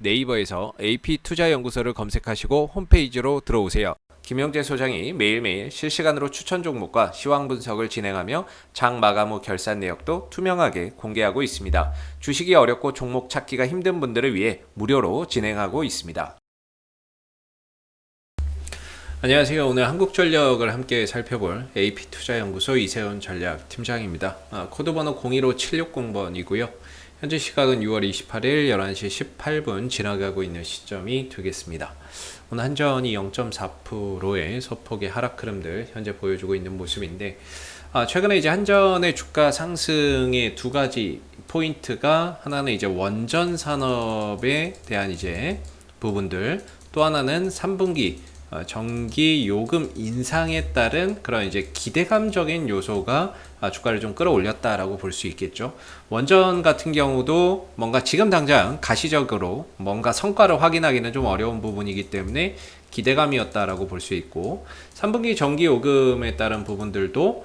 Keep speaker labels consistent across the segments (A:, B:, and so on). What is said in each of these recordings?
A: 네이버에서 AP투자연구소를 검색하시고 홈페이지로 들어오세요. 김영재 소장이 매일매일 실시간으로 추천 종목과 시황 분석을 진행하며 장 마감 후 결산 내역도 투명하게 공개하고 있습니다. 주식이 어렵고 종목 찾기가 힘든 분들을 위해 무료로 진행하고 있습니다. 안녕하세요. 오늘 한국전력을 함께 살펴볼 AP투자연구소 이세훈 전략팀장입니다. 코드번호 025760번이고요. 현재 시각은 6월 28일 11시 18분 지나가고 있는 시점이 되겠습니다. 오늘 한전이 0.4%의 소폭의 하락 흐름들 현재 보여주고 있는 모습인데, 최근에 이제 한전의 주가 상승의 두 가지 포인트가, 하나는 이제 원전 산업에 대한 이제 부분들, 또 하나는 3분기 전기 요금 인상에 따른 그런 이제 기대감적인 요소가 주가를 좀 끌어올렸다라고 볼 수 있겠죠. 원전 같은 경우도 뭔가 지금 당장 가시적으로 뭔가 성과를 확인하기는 좀 어려운 부분이기 때문에 기대감이었다라고 볼 수 있고, 3분기 전기 요금에 따른 부분들도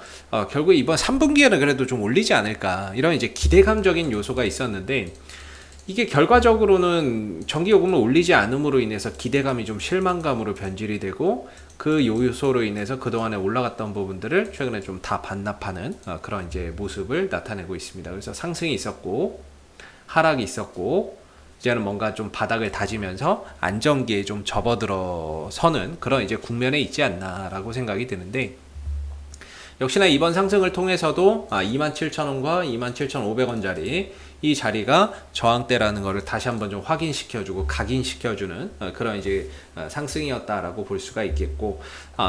A: 결국 이번 3분기에는 그래도 좀 올리지 않을까, 이런 이제 기대감적인 요소가 있었는데, 이게 결과적으로는 전기요금을 올리지 않음으로 인해서 기대감이 좀 실망감으로 변질이 되고, 그 요소로 인해서 그동안에 올라갔던 부분들을 최근에 좀 다 반납하는 그런 이제 모습을 나타내고 있습니다. 그래서 상승이 있었고 하락이 있었고, 이제는 뭔가 좀 바닥을 다지면서 안정기에 좀 접어들어서는 그런 이제 국면에 있지 않나라고 생각이 드는데, 역시나 이번 상승을 통해서도 27,000원과 27,500원짜리 이 자리가 저항대라는 것을 다시 한번 좀 확인시켜주고 각인시켜주는 그런 이제 상승이었다라고 볼 수가 있겠고,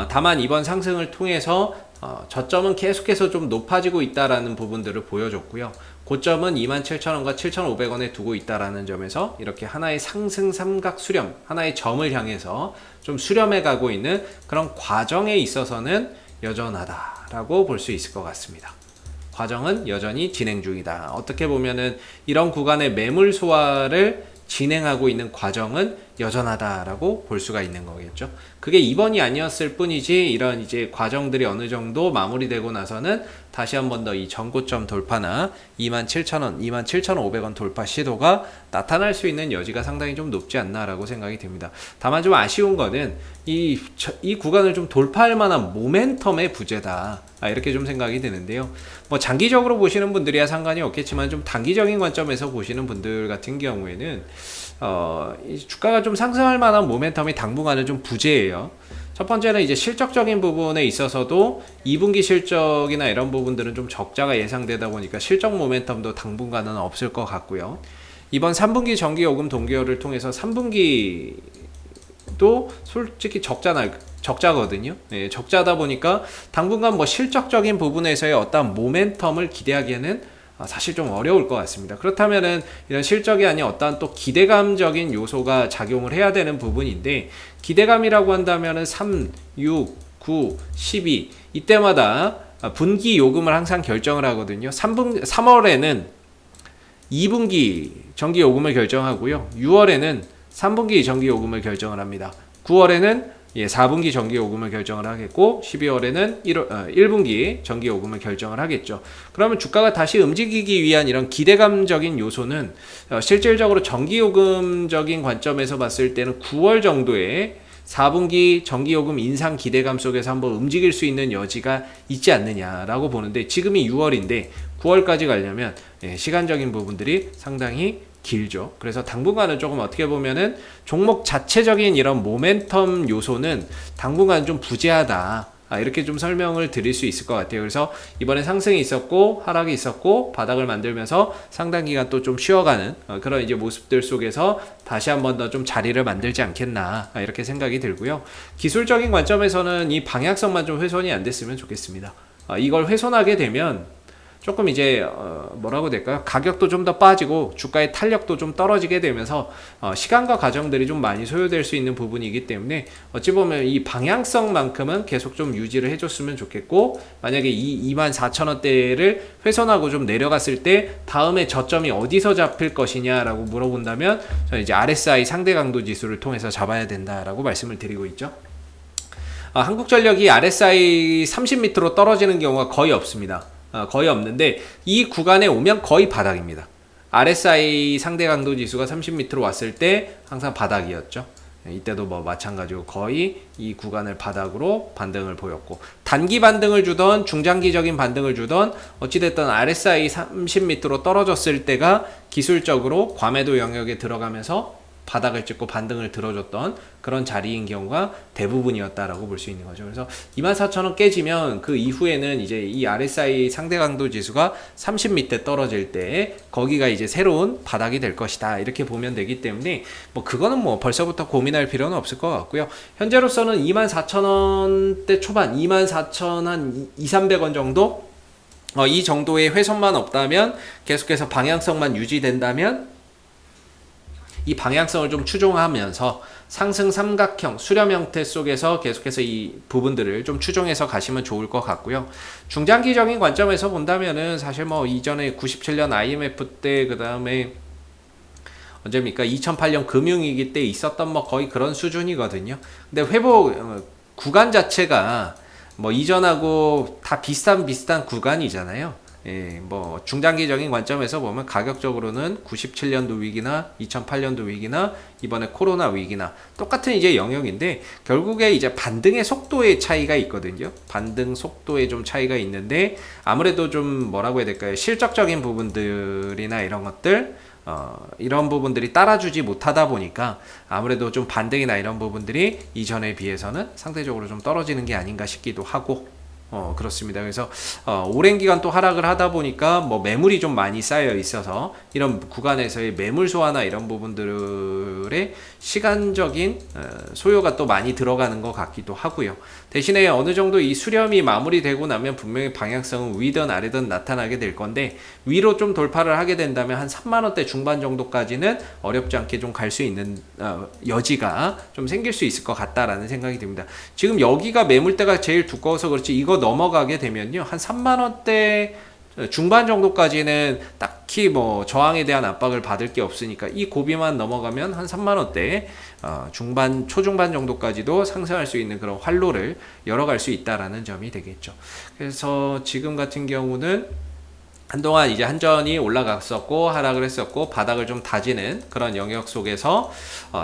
A: 다만 이번 상승을 통해서 저점은 계속해서 좀 높아지고 있다라는 부분들을 보여줬고요. 고점은 27,000원과 7,500원에 두고 있다라는 점에서 이렇게 하나의 상승 삼각 수렴, 하나의 점을 향해서 좀 수렴해 가고 있는 그런 과정에 있어서는 여전하다라고 볼 수 있을 것 같습니다. 과정은 여전히 진행 중이다. 어떻게 보면은 이런 구간의 매물 소화를 진행하고 있는 과정은 여전하다라고 볼 수가 있는 거겠죠. 그게 이번이 아니었을 뿐이지, 이런 이제 과정들이 어느 정도 마무리되고 나서는 다시 한 번 더 이 전고점 돌파나 27,000원, 27,500원 돌파 시도가 나타날 수 있는 여지가 상당히 좀 높지 않나라고 생각이 듭니다. 다만 좀 아쉬운 거는 이 구간을 좀 돌파할 만한 모멘텀의 부재다, 이렇게 좀 생각이 드는데요. 뭐 장기적으로 보시는 분들이야 상관이 없겠지만, 좀 단기적인 관점에서 보시는 분들 같은 경우에는 이 주가가 좀 상승할 만한 모멘텀이 당분간은 좀 부재예요. 첫 번째는 이제 실적적인 부분에 있어서도 2분기 실적이나 이런 부분들은 좀 적자가 예상되다 보니까 실적 모멘텀도 당분간은 없을 것 같고요. 이번 3분기 전기요금 동결을 통해서 3분기도 솔직히 적자거든요. 네, 적자다 보니까 당분간 뭐 실적적인 부분에서의 어떤 모멘텀을 기대하기에는 사실 좀 어려울 것 같습니다. 그렇다면은 이런 실적이 아닌 어떤 또 기대감적인 요소가 작용을 해야 되는 부분인데, 기대감이라고 한다면은 3, 6, 9, 12 이때마다 분기 요금을 항상 결정을 하거든요. 3월에는 2분기 전기 요금을 결정하고요. 6월에는 3분기 전기 요금을 결정을 합니다. 9월에는 4분기 전기요금을 결정을 하겠고, 12월에는 1분기 전기요금을 결정을 하겠죠. 그러면 주가가 다시 움직이기 위한 이런 기대감적인 요소는 실질적으로 전기요금적인 관점에서 봤을 때는 9월 정도에 4분기 전기요금 인상 기대감 속에서 한번 움직일 수 있는 여지가 있지 않느냐라고 보는데, 지금이 6월인데 9월까지 가려면 시간적인 부분들이 상당히 길죠. 그래서 당분간은 조금 어떻게 보면은 종목 자체적인 이런 모멘텀 요소는 당분간 좀 부재하다, 이렇게 좀 설명을 드릴 수 있을 것 같아요. 그래서 이번에 상승이 있었고 하락이 있었고 바닥을 만들면서 상당 기간 또 좀 쉬어가는 그런 이제 모습들 속에서 다시 한 번 더 좀 자리를 만들지 않겠나, 이렇게 생각이 들고요. 기술적인 관점에서는 이 방향성만 좀 훼손이 안 됐으면 좋겠습니다. 이걸 훼손하게 되면 조금 이제 뭐라고 될까요? 가격도 좀 더 빠지고 주가의 탄력도 좀 떨어지게 되면서 시간과 과정들이 좀 많이 소요될 수 있는 부분이기 때문에, 어찌 보면 이 방향성만큼은 계속 좀 유지를 해줬으면 좋겠고, 만약에 이 24,000원대를 훼손하고 좀 내려갔을 때 다음에 저점이 어디서 잡힐 것이냐라고 물어본다면, 저는 이제 RSI 상대 강도 지수를 통해서 잡아야 된다라고 말씀을 드리고 있죠. 한국전력이 RSI 30m로 떨어지는 경우가 거의 없습니다. 거의 없는데, 이 구간에 오면 거의 바닥입니다. RSI 상대 강도 지수가 30m로 왔을 때 항상 바닥이었죠. 이때도 뭐 마찬가지고 거의 이 구간을 바닥으로 반등을 보였고, 단기 반등을 주던 중장기적인 반등을 주던 어찌됐든 RSI 30m로 떨어졌을 때가 기술적으로 과매도 영역에 들어가면서 바닥을 찍고 반등을 들어줬던 그런 자리인 경우가 대부분이었다라고 볼 수 있는 거죠. 그래서 24,000원 깨지면 그 이후에는 이제 이 RSI 상대 강도 지수가 30m 떨어질 때 거기가 이제 새로운 바닥이 될 것이다, 이렇게 보면 되기 때문에 뭐 그거는 뭐 벌써부터 고민할 필요는 없을 것 같고요. 현재로서는 24,000원대 초반, 24,000 한 2,300원 정도, 이 정도의 훼손만 없다면, 계속해서 방향성만 유지된다면 이 방향성을 좀 추종하면서 상승 삼각형 수렴 형태 속에서 계속해서 이 부분들을 좀 추종해서 가시면 좋을 것 같고요. 중장기적인 관점에서 본다면은 사실 뭐 이전에 97년 IMF 때, 그 다음에 언제입니까? 2008년 금융위기 때 있었던 뭐 거의 그런 수준이거든요. 근데 회복 구간 자체가 뭐 이전하고 다 비슷한 구간이잖아요. 예, 뭐 중장기적인 관점에서 보면 가격적으로는 97년도 위기나 2008년도 위기나 이번에 코로나 위기나 똑같은 이제 영역인데, 결국에 이제 반등의 속도의 차이가 있거든요. 반등 속도에 좀 차이가 있는데, 아무래도 좀 뭐라고 해야 될까요? 실적적인 부분들이나 이런 것들, 이런 부분들이 따라주지 못하다 보니까 아무래도 좀 반등이나 이런 부분들이 이전에 비해서는 상대적으로 좀 떨어지는 게 아닌가 싶기도 하고, 그렇습니다. 그래서 오랜 기간 또 하락을 하다 보니까 뭐 매물이 좀 많이 쌓여 있어서 이런 구간에서의 매물 소화나 이런 부분들의 시간적인 소요가 또 많이 들어가는 것 같기도 하고요. 대신에 어느 정도 이 수렴이 마무리되고 나면 분명히 방향성은 위든 아래든 나타나게 될 건데, 위로 좀 돌파를 하게 된다면 한 3만원대 중반 정도까지는 어렵지 않게 좀 갈 수 있는 여지가 좀 생길 수 있을 것 같다라는 생각이 듭니다. 지금 여기가 매물대가 제일 두꺼워서 그렇지, 이거 넘어가게 되면요 한 3만원대 중반 정도까지는 딱히 뭐 저항에 대한 압박을 받을 게 없으니까, 이 고비만 넘어가면 한 3만원대 중반 초중반 정도까지도 상승할 수 있는 그런 활로를 열어갈 수 있다라는 점이 되겠죠. 그래서 지금 같은 경우는 한동안 이제 한전이 올라갔었고 하락을 했었고 바닥을 좀 다지는 그런 영역 속에서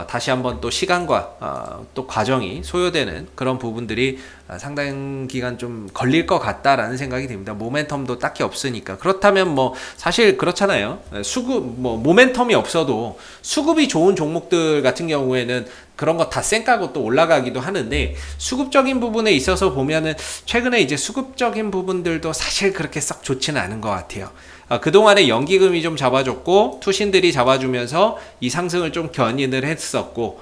A: 다시 한번 또 시간과 또 과정이 소요되는 그런 부분들이 상당 기간 좀 걸릴 것 같다라는 생각이 듭니다. 모멘텀도 딱히 없으니까. 그렇다면 뭐 사실 그렇잖아요. 모멘텀이 없어도 수급이 좋은 종목들 같은 경우에는 그런 거 다 쌩까고 또 올라가기도 하는데, 수급적인 부분에 있어서 보면은 최근에 이제 수급적인 부분들도 사실 그렇게 썩 좋지는 않은 것 같아요. 그동안에 연기금이 좀 잡아줬고 투신들이 잡아주면서 이 상승을 좀 견인을 했었고,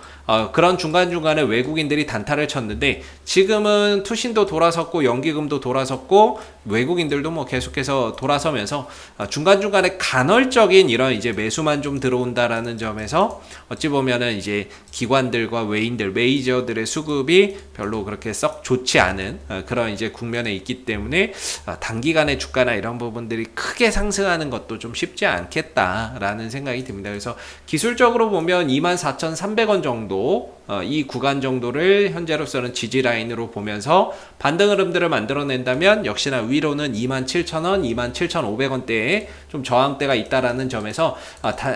A: 그런 중간중간에 외국인들이 단타를 쳤는데, 지금은 투신도 돌아섰고 연기금도 돌아섰고 외국인들도 뭐 계속해서 돌아서면서 중간중간에 간헐적인 이런 이제 매수만 좀 들어온다라는 점에서 어찌 보면은 이제 기관들과 외인들, 메이저들의 수급이 별로 그렇게 썩 좋지 않은 그런 이제 국면에 있기 때문에 단기간에 주가나 이런 부분들이 크게 상승하는 것도 좀 쉽지 않겠다라는 생각이 듭니다. 그래서 기술적으로 보면 24,300원 정도, 이 구간 정도를 현재로서는 지지 라인으로 보면서 반등 흐름들을 만들어낸다면 역시나 위로는 27,000원, 27,500원대에 좀 저항대가 있다라는 점에서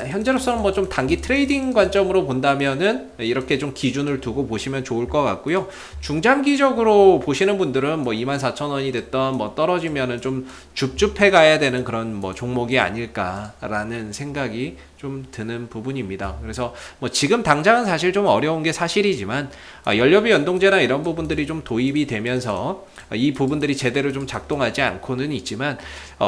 A: 현재로서는 뭐 좀 단기 트레이딩 관점으로 본다면은 이렇게 좀 기준을 두고 보시면 좋을 것 같고요. 중장기적으로 보시는 분들은 뭐 24,000원이 됐던 뭐 떨어지면은 좀 줍줍해 가야 되는 그런 뭐 종목이 아닐까라는 생각이 좀 드는 부분입니다. 그래서 뭐 지금 당장은 사실 좀 어려운 게 사실이지만 연료비 연동제나 이런 부분들이 좀 도입이 되면서 이 부분들이 제대로 좀 작동하지 않고는 있지만,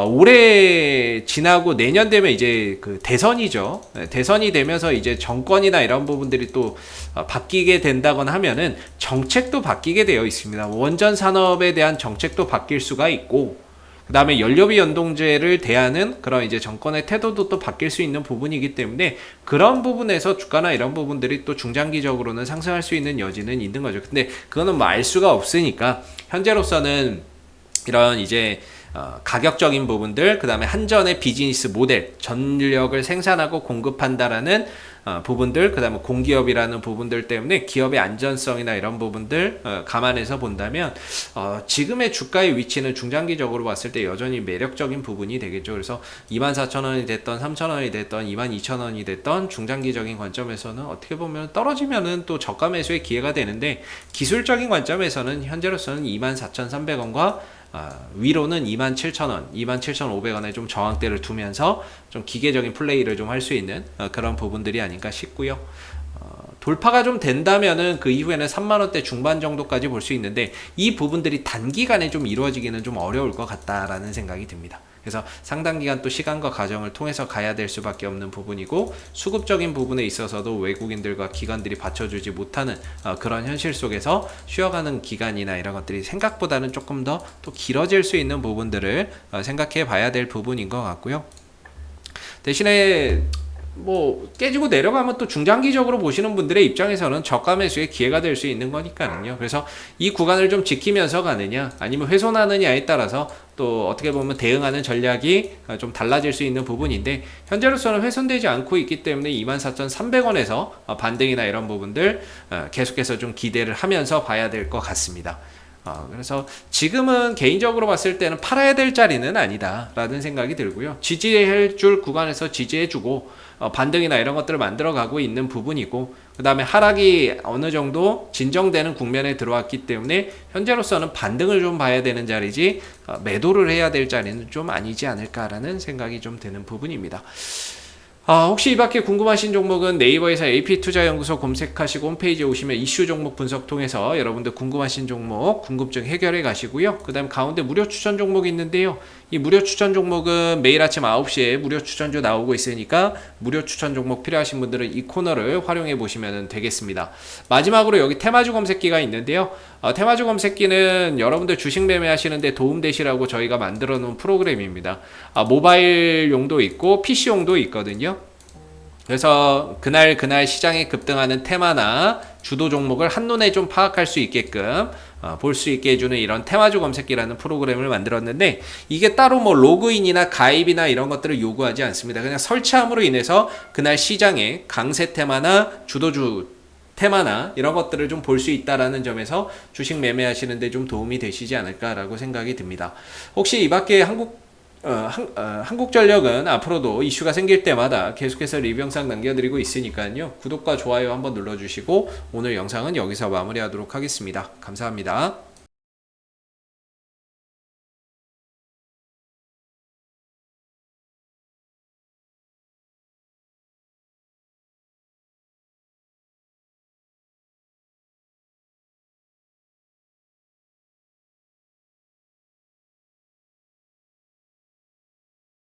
A: 올해 지나고 내년 되면 이제 그 대선이죠. 대선이 되면서 이제 정권이나 이런 부분들이 또 바뀌게 된다거나 하면은 정책도 바뀌게 되어 있습니다. 원전 산업에 대한 정책도 바뀔 수가 있고, 그 다음에 연료비 연동제를 대하는 그런 이제 정권의 태도도 또 바뀔 수 있는 부분이기 때문에, 그런 부분에서 주가나 이런 부분들이 또 중장기적으로는 상승할 수 있는 여지는 있는 거죠. 근데 그거는 뭐 알 수가 없으니까 현재로서는 이런 이제 가격적인 부분들, 그 다음에 한전의 비즈니스 모델, 전력을 생산하고 공급한다라는 부분들, 그 다음에 공기업이라는 부분들 때문에 기업의 안전성이나 이런 부분들 감안해서 본다면 지금의 주가의 위치는 중장기적으로 봤을 때 여전히 매력적인 부분이 되겠죠. 그래서 24,000원이 됐던 3,000원이 됐던 22,000원이 됐던 중장기적인 관점에서는 어떻게 보면 떨어지면은 또 저가 매수의 기회가 되는데, 기술적인 관점에서는 현재로서는 24,300원과 위로는 27,000원, 27,500원에 좀 저항대를 두면서 좀 기계적인 플레이를 좀 할 수 있는 그런 부분들이 아닌가 싶고요. 돌파가 좀 된다면은 그 이후에는 3만원대 중반 정도까지 볼 수 있는데, 이 부분들이 단기간에 좀 이루어지기는 좀 어려울 것 같다라는 생각이 듭니다. 그래서 상당 기간 또 시간과 과정을 통해서 가야 될 수밖에 없는 부분이고, 수급적인 부분에 있어서도 외국인들과 기관들이 받쳐주지 못하는 그런 현실 속에서 쉬어가는 기간이나 이런 것들이 생각보다는 조금 더 또 길어질 수 있는 부분들을 생각해 봐야 될 부분인 것 같고요. 대신에 뭐 깨지고 내려가면 또 중장기적으로 보시는 분들의 입장에서는 저가 매수의 기회가 될 수 있는 거니까요. 그래서 이 구간을 좀 지키면서 가느냐 아니면 훼손하느냐에 따라서 또 어떻게 보면 대응하는 전략이 좀 달라질 수 있는 부분인데, 현재로서는 훼손되지 않고 있기 때문에 24,300원에서 반등이나 이런 부분들 계속해서 좀 기대를 하면서 봐야 될 것 같습니다. 그래서 지금은 개인적으로 봤을 때는 팔아야 될 자리는 아니다 라는 생각이 들고요. 지지해 줄 구간에서 지지해 주고 반등이나 이런 것들을 만들어 가고 있는 부분이고, 그 다음에 하락이 어느 정도 진정되는 국면에 들어왔기 때문에 현재로서는 반등을 좀 봐야 되는 자리지 매도를 해야 될 자리는 좀 아니지 않을까라는 생각이 좀 드는 부분입니다. 혹시 이 밖에 궁금하신 종목은 네이버에서 AP투자연구소 검색하시고 홈페이지에 오시면 이슈 종목 분석 통해서 여러분들 궁금하신 종목, 궁금증 해결해 가시고요. 그 다음 가운데 무료 추천 종목이 있는데요. 이 무료 추천 종목은 매일 아침 9시에 무료 추천주 나오고 있으니까 무료 추천 종목 필요하신 분들은 이 코너를 활용해 보시면 되겠습니다. 마지막으로 여기 테마주 검색기가 있는데요. 테마주 검색기는 여러분들 주식 매매하시는데 도움되시라고 저희가 만들어 놓은 프로그램입니다. 모바일용도 있고 PC용도 있거든요. 그래서 그날 시장에 급등하는 테마나 주도 종목을 한눈에 좀 파악할 수 있게끔 볼 수 있게 해주는 이런 테마주 검색기라는 프로그램을 만들었는데, 이게 따로 뭐 로그인이나 가입이나 이런 것들을 요구하지 않습니다. 그냥 설치함으로 인해서 그날 시장에 강세 테마나 주도주 테마나 이런 것들을 좀 볼 수 있다라는 점에서 주식 매매하시는데 좀 도움이 되시지 않을까라고 생각이 듭니다. 혹시 이 밖에 한국전력은 앞으로도 이슈가 생길 때마다 계속해서 리뷰 영상 남겨드리고 있으니까요. 구독과 좋아요 한번 눌러주시고 오늘 영상은 여기서 마무리하도록 하겠습니다. 감사합니다.